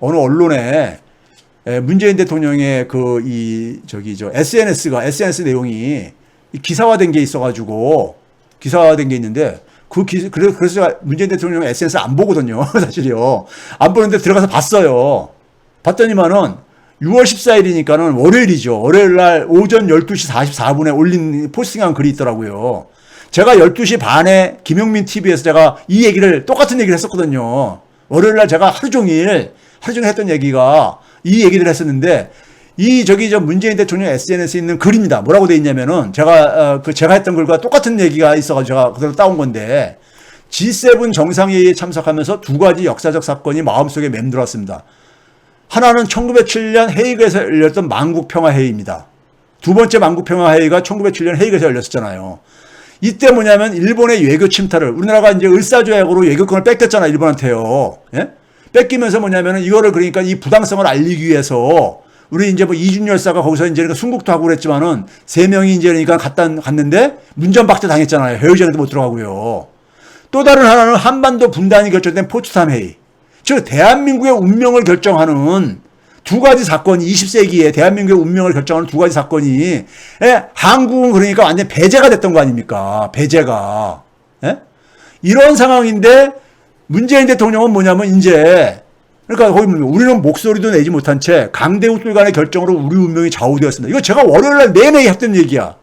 어느 언론에 문재인 대통령의 SNS 내용이 기사화된 게 있어가지고, 기사화된 게 있는데, 그래서 제가 문재인 대통령 SNS 안 보거든요. 사실이요. 안 보는데 들어가서 봤어요. 봤더니만은 6월 14일이니까는 월요일이죠. 월요일 날 오전 12시 44분에 올린 포스팅한 글이 있더라고요. 제가 12시 반에 김용민 TV에서 제가 똑같은 얘기를 했었거든요. 월요일 날 제가 하루 종일 했던 얘기가 이 얘기를 했었는데, 문재인 대통령 SNS에 있는 글입니다. 뭐라고 돼 있냐면은, 제가 했던 글과 똑같은 얘기가 있어가지고 제가 그대로 따온 건데, G7 정상회의에 참석하면서 두 가지 역사적 사건이 마음속에 맴돌았습니다. 하나는 1907년 헤이그에서 열렸던 만국평화회의입니다. 두 번째 만국평화회의가 1907년 헤이그에서 열렸었잖아요. 이때 뭐냐면 일본의 외교 침탈을, 우리나라가 이제 을사조약으로 외교권을 뺏겼잖아요, 일본한테요. 예? 뺏기면서 뭐냐면은 이거를 그러니까 이 부당성을 알리기 위해서 우리 이제 뭐 이준 열사가 거기서 이제 그러니까 순국도 하고 그랬지만은 세 명이 이제 그러니까 갔는데 문전박대 당했잖아요. 회의장에도 못 들어가고요. 또 다른 하나는 한반도 분단이 결정된 포츠담 회의. 즉 대한민국의 운명을 결정하는 두 가지 사건이, 20세기에 대한민국의 운명을 결정하는 두 가지 사건이, 한국은 그러니까 완전 배제가 됐던 거 아닙니까? 배제가. 이런 상황인데 문재인 대통령은 뭐냐면 이제, 그러니까 거기 우리는 목소리도 내지 못한 채 강대국들 간의 결정으로 우리 운명이 좌우되었습니다. 이거 제가 월요일날 내내 했던 얘기야.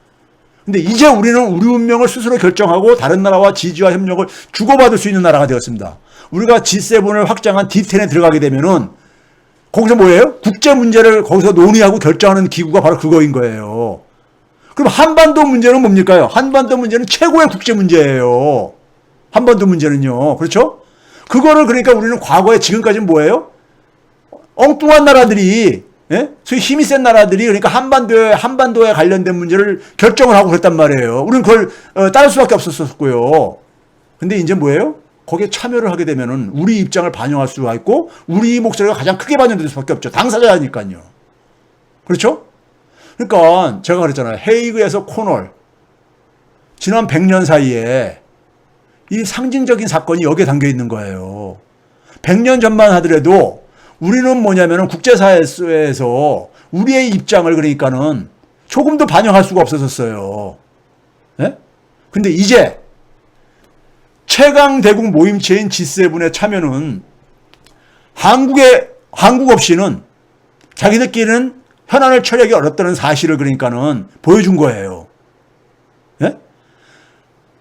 근데 이제 우리는 우리 운명을 스스로 결정하고 다른 나라와 지지와 협력을 주고받을 수 있는 나라가 되었습니다. 우리가 G7을 확장한 D10에 들어가게 되면은 거기서 뭐예요? 국제 문제를 거기서 논의하고 결정하는 기구가 바로 그거인 거예요. 그럼 한반도 문제는 뭡니까요? 한반도 문제는 최고의 국제 문제예요. 한반도 문제는요. 그렇죠? 그거를 그러니까 우리는 과거에 지금까지는 뭐예요? 엉뚱한 나라들이, 예? 소위 힘이 센 나라들이 그러니까 한반도에 관련된 문제를 결정을 하고 그랬단 말이에요. 우리는 그걸 따를 수밖에 없었고요. 근데 이제 뭐예요? 거기에 참여를 하게 되면은 우리 입장을 반영할 수가 있고 우리 목소리가 가장 크게 반영될 수밖에 없죠. 당사자니까요. 그렇죠? 그러니까 제가 그랬잖아요. 헤이그에서 코널 지난 100년 사이에 이 상징적인 사건이 여기에 담겨 있는 거예요. 100년 전만 하더라도 우리는 뭐냐면은 국제사회에서 우리의 입장을 그러니까는 조금도 반영할 수가 없었어요. 예? 근데 이제 최강대국 모임체인 G7에 참여는 한국 없이는 자기들끼리는 현안을 처리하기 어렵다는 사실을 그러니까는 보여준 거예요. 예?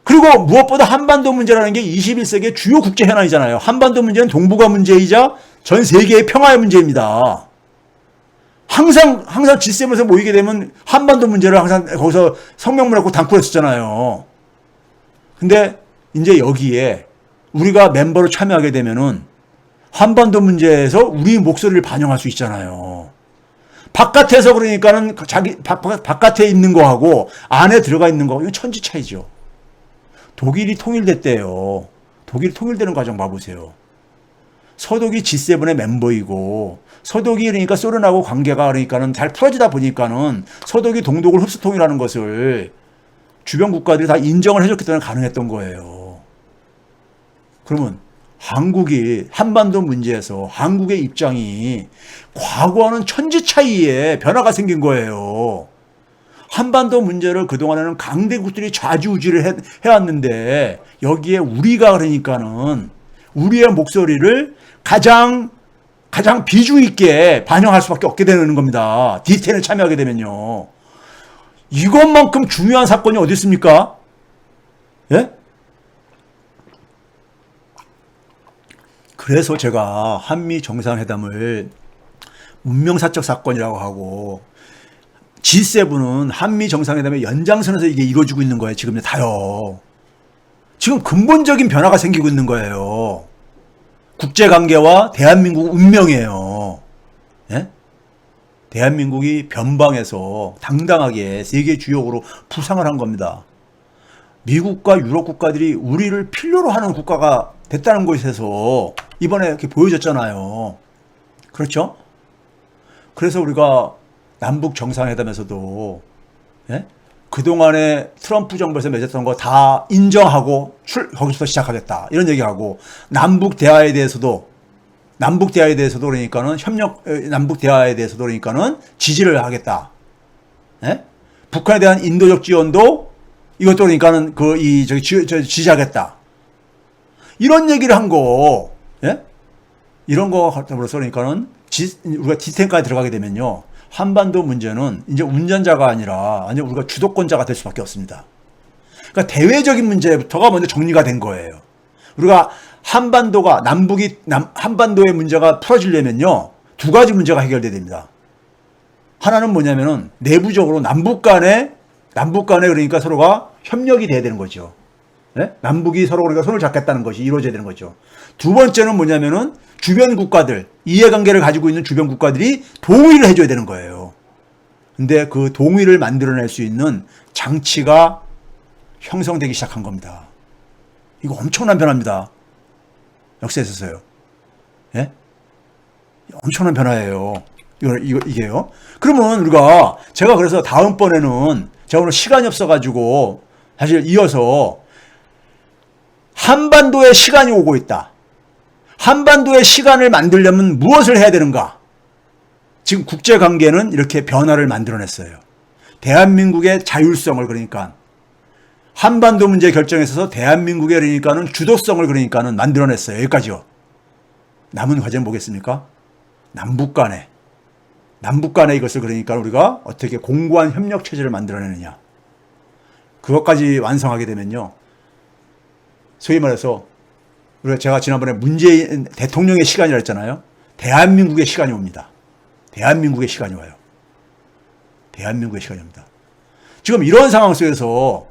그리고 무엇보다 한반도 문제라는 게 21세기의 주요 국제 현안이잖아요. 한반도 문제는 동북아 문제이자 전 세계의 평화의 문제입니다. 항상 G7에서 모이게 되면 한반도 문제를 항상 거기서 성명문하고 담고 했었잖아요. 근데 이제 여기에 우리가 멤버로 참여하게 되면은 한반도 문제에서 우리 목소리를 반영할 수 있잖아요. 바깥에서 그러니까는 바깥에 있는 거하고 안에 들어가 있는 거, 이건 천지 차이죠. 독일이 통일됐대요. 독일이 통일되는 과정 봐보세요. 서독이 G7의 멤버이고, 서독이 그러니까 소련하고 관계가 그러니까는 잘 풀어지다 보니까는 서독이 동독을 흡수 통일하는 것을 주변 국가들이 다 인정을 해줬기 때문에 가능했던 거예요. 그러면 한국이 한반도 문제에서 한국의 입장이 과거와는 천지 차이의 변화가 생긴 거예요. 한반도 문제를 그동안에는 강대국들이 좌지우지를 해왔는데 여기에 우리가 그러니까는 우리의 목소리를 가장 비중 있게 반영할 수밖에 없게 되는 겁니다. D10에 참여하게 되면요. 이것만큼 중요한 사건이 어디 있습니까? 예? 그래서 제가 한미 정상회담을 운명사적 사건이라고 하고 G7은 한미 정상회담의 연장선에서 이게 이루어지고 있는 거예요. 지금 다요. 지금 근본적인 변화가 생기고 있는 거예요. 국제관계와 대한민국 운명이에요. 예? 대한민국이 변방에서 당당하게 세계 주역으로 부상을 한 겁니다. 미국과 유럽 국가들이 우리를 필요로 하는 국가가 됐다는 것에서 이번에 이렇게 보여줬잖아요. 그렇죠? 그래서 우리가 남북 정상회담에서도 예? 그동안에 트럼프 정부에서 맺었던 거 다 인정하고 거기서부터 시작하겠다 이런 얘기하고 남북 대화에 대해서도 그러니까는 남북 대화에 대해서도 그러니까는 지지를 하겠다. 예? 북한에 대한 인도적 지원도 이것도 그러니까는 지지하겠다. 이런 얘기를 한 거, 예? 이런 거 갖다로서 그러니까는 우리가 D10까지 들어가게 되면요. 한반도 문제는 이제 운전자가 아니라 우리가 주도권자가 될 수밖에 없습니다. 그러니까 대외적인 문제부터가 먼저 정리가 된 거예요. 우리가 한반도의 문제가 풀어지려면요. 두 가지 문제가 해결돼야 됩니다. 하나는 뭐냐면은 내부적으로 남북 간에 그러니까 서로가 협력이 돼야 되는 거죠. 네? 남북이 서로 그러니까 손을 잡겠다는 것이 이루어져야 되는 거죠. 두 번째는 뭐냐면은 주변 국가들, 이해관계를 가지고 있는 주변 국가들이 동의를 해줘야 되는 거예요. 근데 그 동의를 만들어낼 수 있는 장치가 형성되기 시작한 겁니다. 이거 엄청난 변화입니다. 역사에 있어서요. 예? 엄청난 변화예요. 이게요. 그러면 제가 그래서 다음번에는 제가 오늘 시간이 없어가지고 사실 이어서 한반도의 시간이 오고 있다. 한반도의 시간을 만들려면 무엇을 해야 되는가? 지금 국제관계는 이렇게 변화를 만들어냈어요. 대한민국의 자율성을 그러니까 한반도 문제 결정에 있어서 대한민국의 그러니까는 주도성을 그러니까는 만들어냈어요. 여기까지요. 남은 과제는 뭐겠습니까? 남북 간에 이것을 그러니까 우리가 어떻게 공고한 협력 체제를 만들어내느냐. 그것까지 완성하게 되면요. 소위 말해서 제가 지난번에 문재인 대통령의 시간이라 했잖아요. 대한민국의 시간이 옵니다. 대한민국의 시간이 와요. 대한민국의 시간이 옵니다. 지금 이런 상황 속에서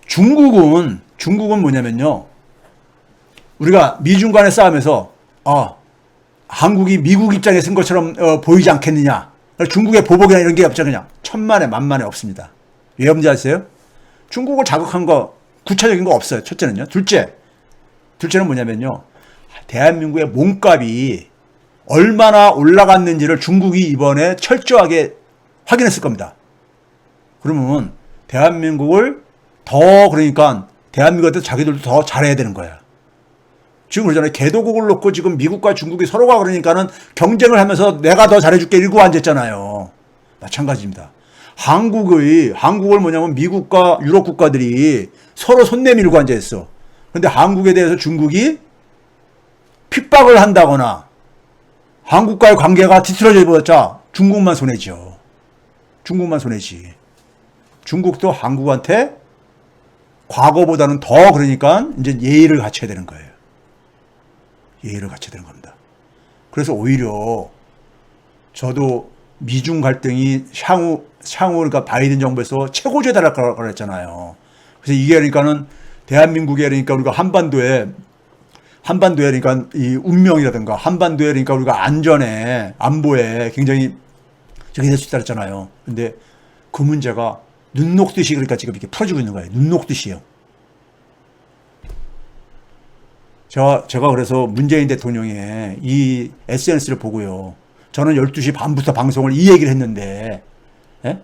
중국은 뭐냐면요. 우리가 미중 간의 싸움에서 한국이 미국 입장에 쓴 것처럼 보이지 않겠느냐. 중국의 보복이나 이런 게 없죠. 그냥 천만에 만만에 없습니다. 왜 없는지 아세요? 중국을 자극한 거 구체적인 거 없어요. 첫째는요. 둘째는 뭐냐면요. 대한민국의 몸값이 얼마나 올라갔는지를 중국이 이번에 철저하게 확인했을 겁니다. 그러면 대한민국을 더 그러니까 대한민국한테 자기들도 더 잘해야 되는 거야. 지금 그러잖아요. 개도국을 놓고 지금 미국과 중국이 서로가 그러니까는 경쟁을 하면서 내가 더 잘해줄게 이러고 앉았잖아요. 마찬가지입니다. 한국을 뭐냐면 미국과 유럽 국가들이 서로 손 내밀고 앉아있어. 그런데 한국에 대해서 중국이 핍박을 한다거나 한국과의 관계가 뒤틀어져 버렸자 중국만 손해죠. 중국만 손해지. 중국도 한국한테 과거보다는 더 그러니까 이제 예의를 갖춰야 되는 거예요. 예의를 갖춰야 되는 겁니다. 그래서 오히려 저도 미중 갈등이 향후 그러니까 바이든 정부에서 최고조에 달할 거라고 그랬잖아요. 그래서 이게 그러니까는 대한민국에 그러니까 우리가 한반도에 그러니까 이 운명이라든가 한반도에 그러니까 우리가 안보에 굉장히 저기 될 수 있다 그랬잖아요. 근데 그 문제가 눈 녹듯이 그러니까 지금 이렇게 풀어지고 있는 거예요. 눈 녹듯이요. 제가 그래서 문재인 대통령의 이 SNS를 보고요. 저는 12시 반부터 방송을 이 얘기를 했는데,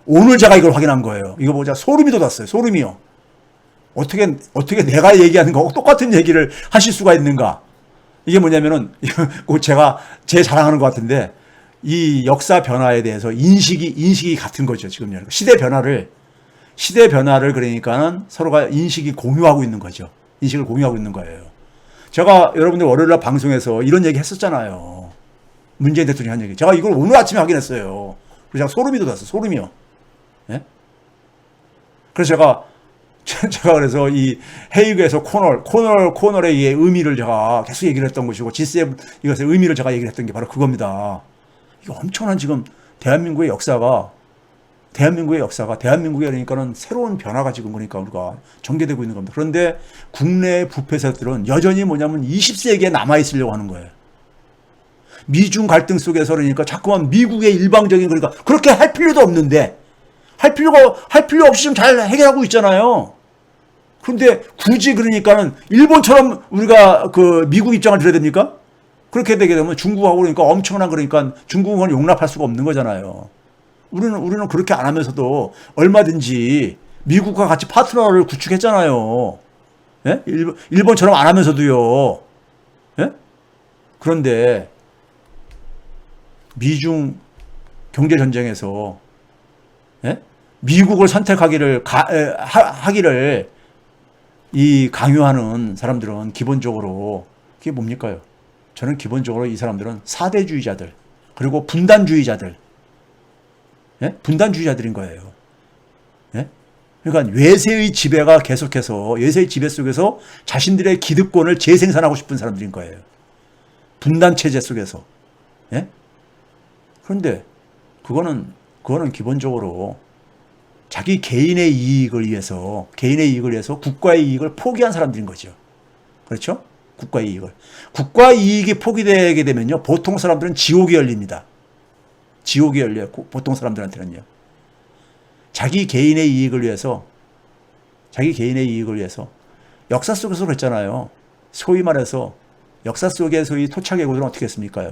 오늘 제가 이걸 확인한 거예요. 이거 보자. 소름이 돋았어요. 소름이요. 어떻게 내가 얘기하는 거 똑같은 얘기를 하실 수가 있는가? 이게 뭐냐면은, 꼭 제 자랑하는 것 같은데, 이 역사 변화에 대해서 인식이 같은 거죠. 지금 시대 변화를 그러니까는 서로가 인식이 공유하고 있는 거죠. 인식을 공유하고 있는 거예요. 제가 여러분들 월요일날 방송에서 이런 얘기 했었잖아요. 문재인 대통령이 한 얘기. 제가 이걸 오늘 아침에 확인했어요. 그래서 제가 소름이 돋았어요. 소름이요. 예? 그래서 제가 그래서 이 헤이그에서 코널의 이 의미를 제가 계속 얘기를 했던 것이고, G7 이것의 의미를 제가 얘기를 했던 게 바로 그겁니다. 이거 엄청난 지금 대한민국의 역사가 그러니까는 새로운 변화가 지금 그러니까 우리가 전개되고 있는 겁니다. 그런데 국내 부패 세력들은 여전히 뭐냐면 20세기에 남아있으려고 하는 거예요. 미중 갈등 속에서 그러니까 자꾸만 미국의 일방적인 그러니까 그렇게 할 필요도 없는데 할 필요 없이 좀 잘 해결하고 있잖아요. 그런데 굳이 그러니까는 일본처럼 우리가 그 미국 입장을 들어야 됩니까? 그렇게 되게 되면 중국하고 그러니까 엄청난 그러니까 중국은 용납할 수가 없는 거잖아요. 우리는 그렇게 안 하면서도 얼마든지 미국과 같이 파트너를 구축했잖아요. 예? 일본처럼 안 하면서도요. 예? 그런데 미중 경제 전쟁에서 예? 미국을 선택하기를 하기를 이 강요하는 사람들은 기본적으로 그게 뭡니까요? 저는 기본적으로 이 사람들은 사대주의자들 그리고 분단주의자들 예? 분단주의자들인 거예요. 예? 그러니까 외세의 지배가 계속해서 외세의 지배 속에서 자신들의 기득권을 재생산하고 싶은 사람들인 거예요. 분단체제 속에서. 예? 그런데 그거는 기본적으로 자기 개인의 이익을 위해서 국가의 이익을 포기한 사람들인 거죠. 그렇죠? 국가의 이익이 포기되게 되면요. 보통 사람들은 지옥이 열립니다. 지옥이 열려요. 보통 사람들한테는요. 자기 개인의 이익을 위해서 역사 속에서 그랬잖아요. 소위 말해서 역사 속의 소위 토착애고들은 어떻게 했습니까?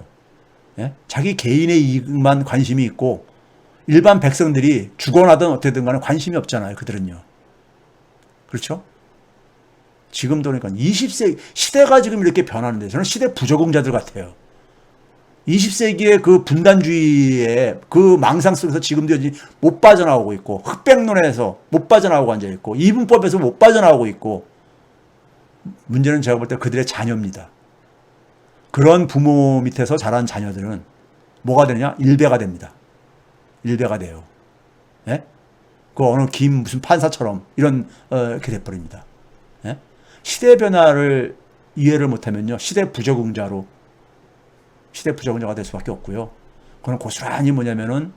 예? 자기 개인의 이익만 관심이 있고 일반 백성들이 죽어나든 어떻게든 간에 관심이 없잖아요. 그들은요. 그렇죠? 지금도 그러니까 20세기 시대가 지금 이렇게 변하는데 저는 시대 부적응자들 같아요. 20세기의 그 분단주의의 그 망상 속에서 지금도 못 빠져나오고 있고 흑백론에서 못 빠져나오고 앉아있고 이분법에서 못 빠져나오고 있고 문제는 제가 볼 때 그들의 자녀입니다. 그런 부모 밑에서 자란 자녀들은 뭐가 되느냐? 일배가 됩니다. 일배가 돼요. 예? 그 어느 무슨 판사처럼 이렇게 돼버립니다. 예? 시대 변화를 이해를 못하면요. 시대 부적응자가 될 수밖에 없고요. 그건 고스란히 뭐냐면은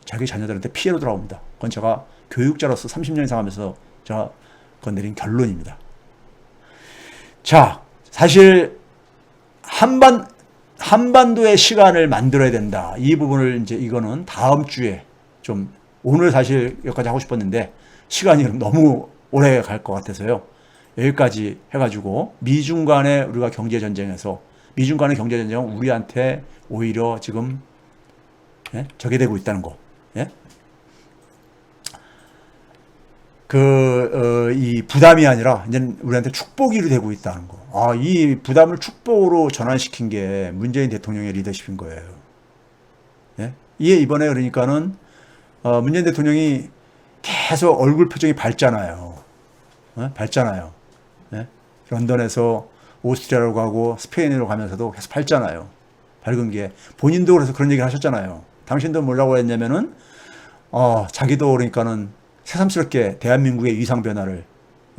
자기 자녀들한테 피해로 돌아옵니다. 그건 제가 교육자로서 30년 이상 하면서 제가 그건 내린 결론입니다. 자, 사실 한반도의 시간을 만들어야 된다. 이 부분을 이제 이거는 다음 주에 좀 오늘 사실 여기까지 하고 싶었는데 시간이 너무 오래 갈 것 같아서요. 여기까지 해가지고 미중 간의 우리가 경제 전쟁에서 미중 간의 경제 전쟁은 우리한테 오히려 지금 적이 되고 있다는 거. 예? 이 부담이 아니라 이제 우리한테 축복이 되고 있다는 거. 아, 이 부담을 축복으로 전환시킨 게 문재인 대통령의 리더십인 거예요. 예? 이게 이번에 그러니까는 문재인 대통령이 계속 얼굴 표정이 밝잖아요. 밝잖아요. 예? 런던에서 오스트리아로 가고 스페인으로 가면서도 계속 밝잖아요. 밝은 게 본인도 그래서 그런 얘기를 하셨잖아요. 당신도 뭐라고 했냐면은 자기도 그러니까는 새삼스럽게 대한민국의 위상 변화를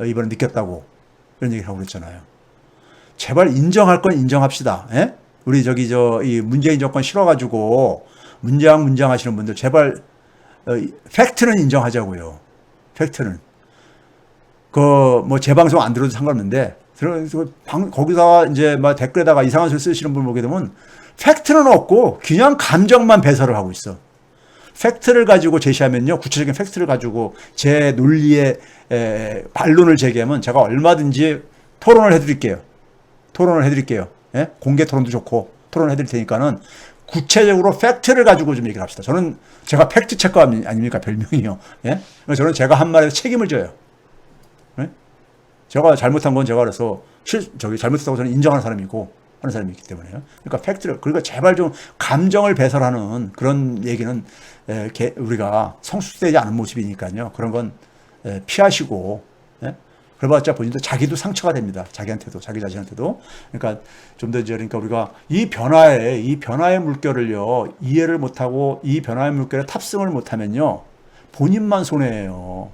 이번에 느꼈다고 그런 얘기를 하고 그랬잖아요. 제발 인정할 건 인정합시다. 예? 우리 이 문재인 정권 싫어가지고 문장 하시는 분들 제발 팩트는 인정하자고요. 팩트는 뭐 제 방송 안 들어도 상관없는데 거기다가 이제 막 댓글에다가 이상한 소리 쓰시는 분 보게 되면 팩트는 없고 그냥 감정만 배설을 하고 있어. 팩트를 가지고 제시하면요, 구체적인 팩트를 가지고 제 논리의 반론을 제기하면 제가 얼마든지 토론을 해드릴게요. 예? 공개 토론도 좋고 토론을 해드릴 테니까는 구체적으로 팩트를 가지고 좀 얘기를 합시다. 제가 팩트 체커 아닙니까? 별명이요. 예? 저는 제가 한 말에 책임을 져요. 예? 제가 잘못한 건 제가 그래서 잘못했다고 저는 인정하는 사람이고 하는 사람이 있기 때문에요. 그러니까 팩트를, 그러니까 제발 좀 감정을 배설하는 그런 얘기는 우리가 성숙되지 않은 모습이니까요. 그런 건 피하시고, 그래봤자 본인도 자기도 상처가 됩니다. 자기한테도, 자기 자신한테도. 그러니까 좀 더 이제 그러니까 우리가 이 변화의 물결을요, 이해를 못하고 이 변화의 물결에 탑승을 못하면요, 본인만 손해예요.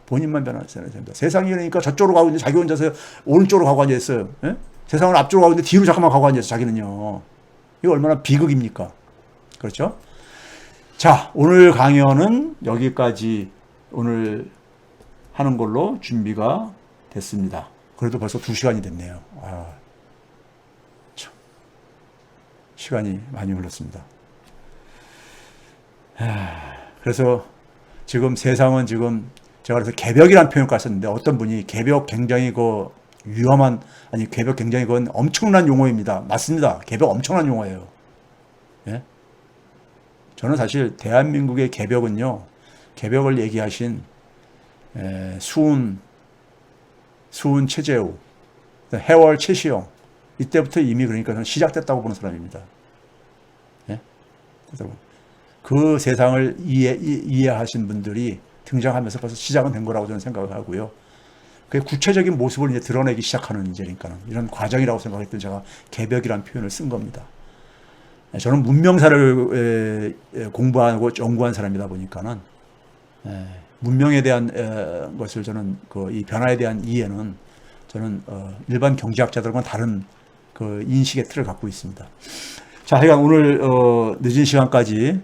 본인만 변화해야 됩니다. 세상이 그러니까 저쪽으로 가고 있는데 자기 혼자서 오른쪽으로 가고 앉아있어요. 예? 세상은 앞쪽으로 가고 있는데 뒤로 잠깐만 가고 앉아있어요. 자기는요. 이거 얼마나 비극입니까? 그렇죠? 자, 오늘 강연은 여기까지 오늘 하는 걸로 준비가 됐습니다. 그래도 벌써 2시간이 됐네요. 참. 시간이 많이 흘렀습니다. 그래서 지금 세상은 지금 제가 그래서 개벽이라는 표현까지 썼는데 어떤 분이 개벽 굉장히 개벽 굉장히 그건 엄청난 용어입니다. 맞습니다. 개벽 엄청난 용어예요. 예? 저는 사실 대한민국의 개벽은요, 개벽을 얘기하신 수훈 최재우, 해월 최시영, 이때부터 이미 그러니까 저는 시작됐다고 보는 사람입니다. 예? 그 세상을 이해하신 분들이 등장하면서 벌써 시작은 된 거라고 저는 생각을 하고요. 그 구체적인 모습을 이제 드러내기 시작하는 이제니까는 이런 과정이라고 생각했던 제가 개벽이라는 표현을 쓴 겁니다. 저는 문명사를 공부하고 연구한 사람이다 보니까는 문명에 대한 것을 저는 이 변화에 대한 이해는 저는 일반 경제학자들과는 다른 그 인식의 틀을 갖고 있습니다. 자, 하여간 오늘 늦은 시간까지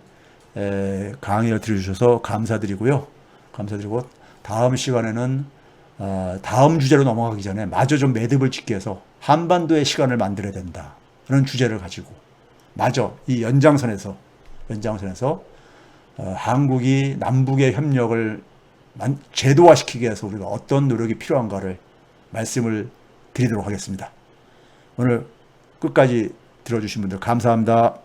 강의를 들어주셔서 감사드리고 다음 시간에는 다음 주제로 넘어가기 전에 마저 좀 매듭을 짓기 위해서 한반도의 시간을 만들어야 된다. 그런 주제를 가지고 마저 이 연장선에서 한국이 남북의 협력을 제도화시키기 위해서 우리가 어떤 노력이 필요한가를 말씀을 드리도록 하겠습니다. 오늘 끝까지 들어주신 분들 감사합니다.